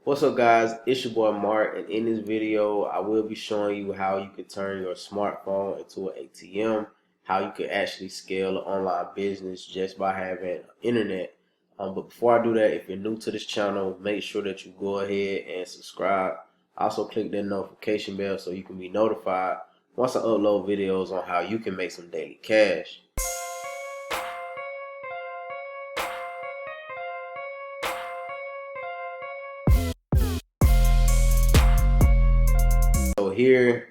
What's up guys, it's your boy Mark, and in this video I will be showing you how you can turn your smartphone into an ATM, how you can actually scale an online business just by having internet. But before I do that, if you're new to this channel, make sure that you go ahead and subscribe. Also click that notification bell so you can be notified once I upload videos on how you can make some daily cash. So here,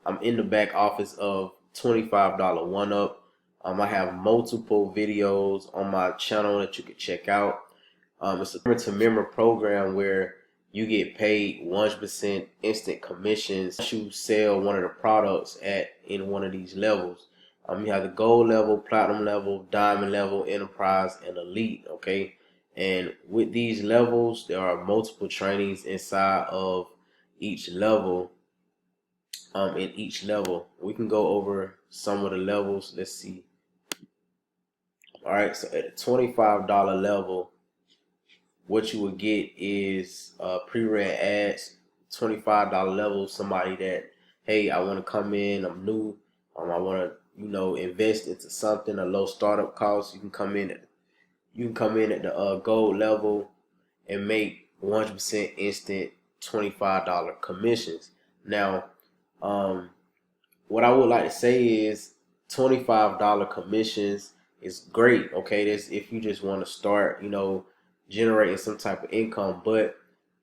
I'm in the back office of $25.1up. I have multiple videos on my channel that you can check out. It's a member-to-member program where you get paid 100% instant commissions once you sell one of the products in one of these levels. You have the gold level, platinum level, diamond level, enterprise, and elite. Okay, and with these levels, there are multiple trainings inside of each level. In each level, we can go over some of the levels. Let's see. All right, so at the $25 level, what you would get is pre-ran ads. $25 level, somebody that, hey, I want to come in, I'm new, I want to invest into something, a low startup cost. You can come in at the gold level and make 100% instant $25 commissions. Now, what I would like to say is $25 commissions is great. Okay, that's if you just want to start, generating some type of income, but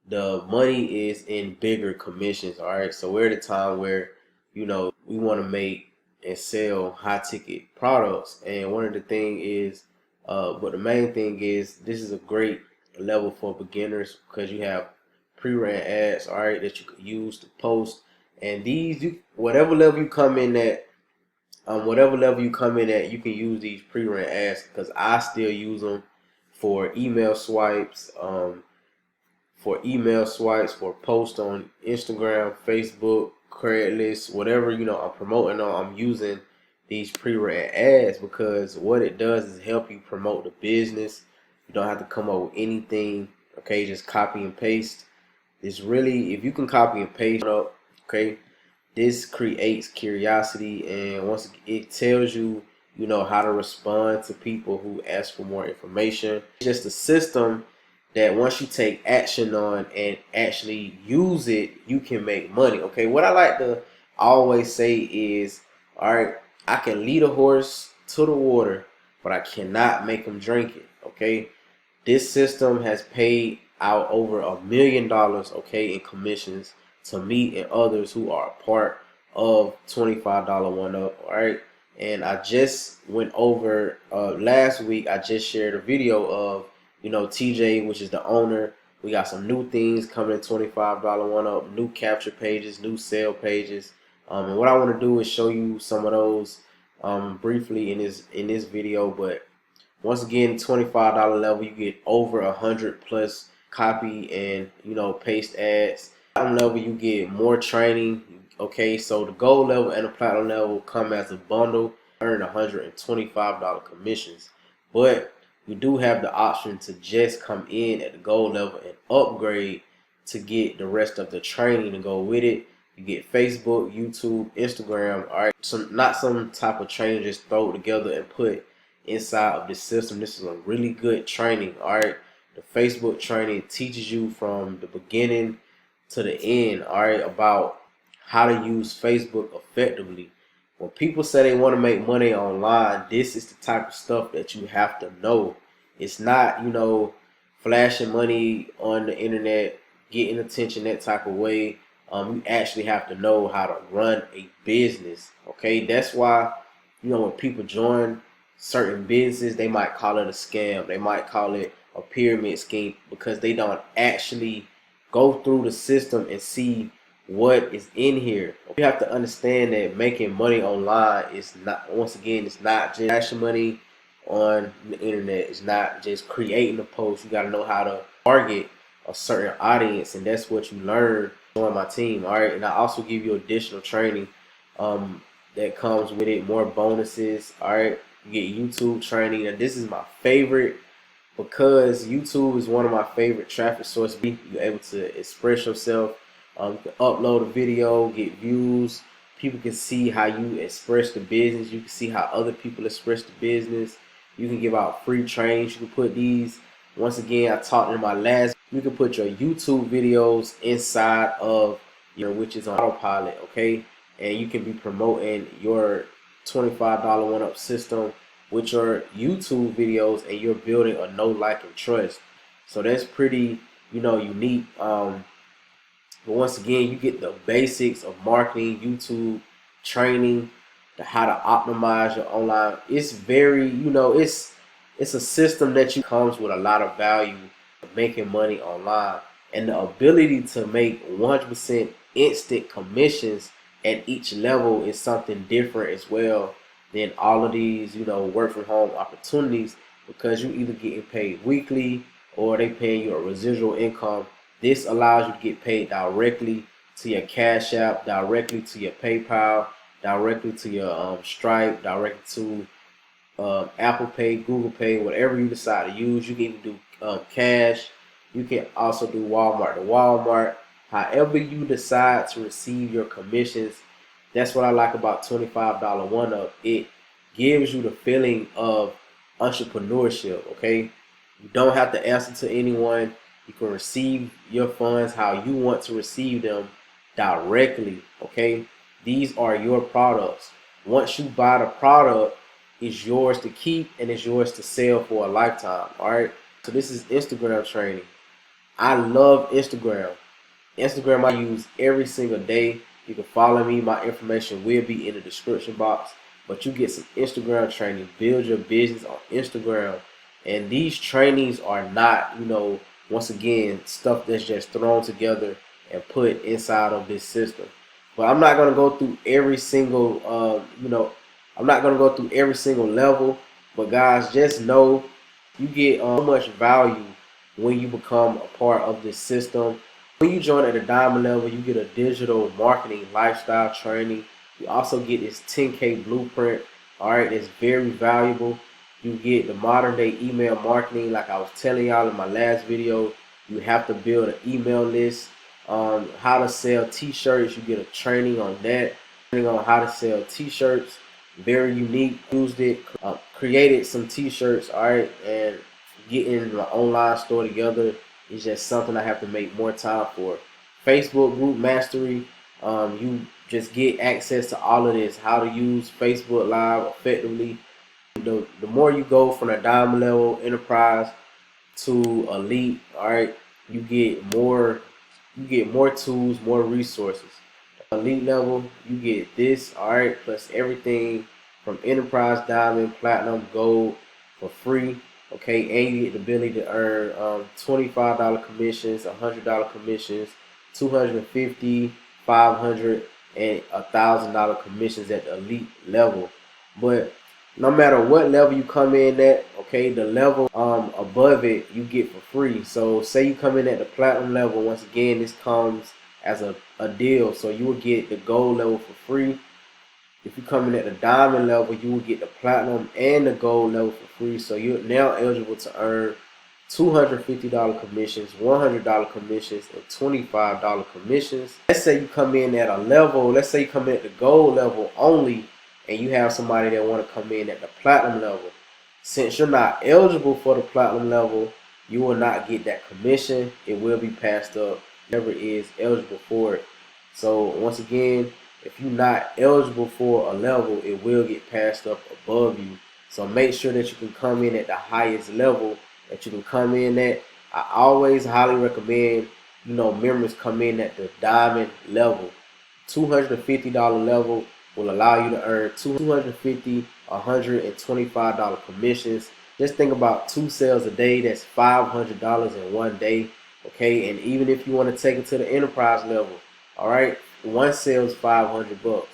the money is in bigger commissions. All right, so we're at a time where we want to make and sell high ticket products, and one of the thing is but the main thing is this is a great level for beginners because you have pre-ran ads, all right, that you could use to post. And these, whatever level you come in at, you can use these pre-ran ads, because I still use them for email swipes, for posts on Instagram, Facebook, Craigslist, whatever I'm promoting on. I'm using these pre-ran ads because what it does is help you promote the business. You don't have to come up with anything. Okay, just copy and paste. It's really, if you can copy and paste up, okay, this creates curiosity, and once it tells you, how to respond to people who ask for more information. It's just a system that once you take action on and actually use it, you can make money. Okay, what I like to always say is, all right, I can lead a horse to the water, but I cannot make him drink it. Okay, this system has paid out over $1 million, okay, in commissions to me and others who are a part of $25.1up. All right, and I just went over last week. I just shared a video of TJ, which is the owner. We got some new things coming in $25.1up, new capture pages, new sale pages, and what I want to do is show you some of those briefly in this video. But once again, $25 level, you get over 100 plus copy and paste ads. Platinum level, you get more training. Okay, so the gold level and the platinum level come as a bundle. Earn $125 commissions, but you do have the option to just come in at the gold level and upgrade to get the rest of the training to go with it. You get Facebook, YouTube, Instagram. All right, not some type of training just throw together and put inside of this system. This is a really good training. All right, the Facebook training teaches you from the beginning to the end, all right, about how to use Facebook effectively. When people say they want to make money online, this is the type of stuff that you have to know. It's not, flashing money on the internet, getting attention that type of way. You actually have to know how to run a business. Okay, that's why when people join certain businesses, they might call it a scam, they might call it a pyramid scheme, because they don't actually go through the system and see what is in here. You have to understand that making money online is not, once again, it's not just flashing money on the internet. It's not just creating a post. You got to know how to target a certain audience, and that's what you learn on my team. All right, and I also give you additional training that comes with it, more bonuses. All right, you get YouTube training, and this is my favorite because YouTube is one of my favorite traffic sources. You're able to express yourself. You can upload a video, get views. People can see how you express the business. You can see how other people express the business. You can give out free trainings. You can put these. Once again, I talked in my last. You can put your YouTube videos inside of which is on autopilot, okay? And you can be promoting your $25 1up system with your YouTube videos, and you're building a know, like, and trust. So that's pretty, unique. But once again, you get the basics of marketing, YouTube training, how to optimize your online. It's very, it's a system that you comes with a lot of value of making money online, and the ability to make 100% instant commissions at each level is something different as well than all of these, work from home opportunities, because you either getting paid weekly or they paying you a residual income. This allows you to get paid directly to your Cash App, directly to your PayPal, directly to your Stripe, directly to Apple Pay, Google Pay, whatever you decide to use. You can even do cash. You can also do Walmart to Walmart. However you decide to receive your commissions, that's what I like about $25 1up. It gives you the feeling of entrepreneurship, okay? You don't have to answer to anyone. You can receive your funds how you want to receive them directly, okay? These are your products. Once you buy the product, it's yours to keep and it's yours to sell for a lifetime, all right? So this is Instagram training. I love Instagram. Instagram I use every single day. You can follow me. My information will be in the description box. But you get some Instagram training. Build your business on Instagram. And these trainings are not, once again, stuff that's just thrown together and put inside of this system. But I'm not going to go through every single, I'm not going to go through every single level. But guys, just know you get so much value when you become a part of this system. When you join at the diamond level, you get a digital marketing lifestyle training. You also get this 10K blueprint. All right, it's very valuable. You get the modern day email marketing. Like I was telling y'all in my last video, you have to build an email list. How to sell t-shirts, you get a training on that. Training on how to sell t-shirts. Very unique. Used it, created some t-shirts, all right, and getting my online store together is just something I have to make more time for. Facebook group mastery, you just get access to all of this, how to use Facebook Live effectively. The more you go from a diamond level, enterprise to elite, all right, you get more tools, more resources. Elite level, you get this, all right, plus everything from enterprise, diamond, platinum, gold for free. Okay, and you get the ability to earn $25 commissions, $100 commissions, $250, $500, and $1,000 commissions at the elite level. But no matter what level you come in at, okay, the level above it you get for free. So say you come in at the platinum level, once again this comes as a deal. So you will get the gold level for free. If you come in at the diamond level, you will get the platinum and the gold level for free. So you're now eligible to earn $250 commissions, $100 commissions, and $25 commissions. Let's say you come in at a level, let's say you come in at the gold level only, and you have somebody that want to come in at the platinum level. Since you're not eligible for the platinum level, you will not get that commission. It will be passed up. Whoever is eligible for it. So once again, if you're not eligible for a level, it will get passed up above you. So make sure that you can come in at the highest level that you can come in at. I always highly recommend, members come in at the diamond level. $250 level will allow you to earn $250, $125 commissions. Just think about 2 sales a day. That's $500 in one day. Okay, and even if you want to take it to the enterprise level, all right, 1 sale is $500,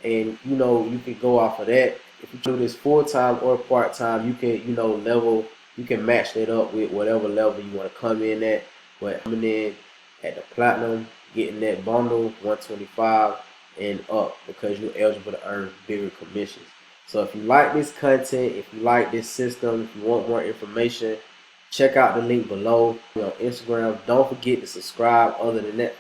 and you can go off of that. If you do this full time or part time, you can level. You can match that up with whatever level you want to come in at. But coming in at the platinum, getting that bundle 125 and up, because you're eligible to earn bigger commissions. So if you like this content, if you like this system, if you want more information, Check out the link below on Instagram. Don't forget to subscribe. Other than that,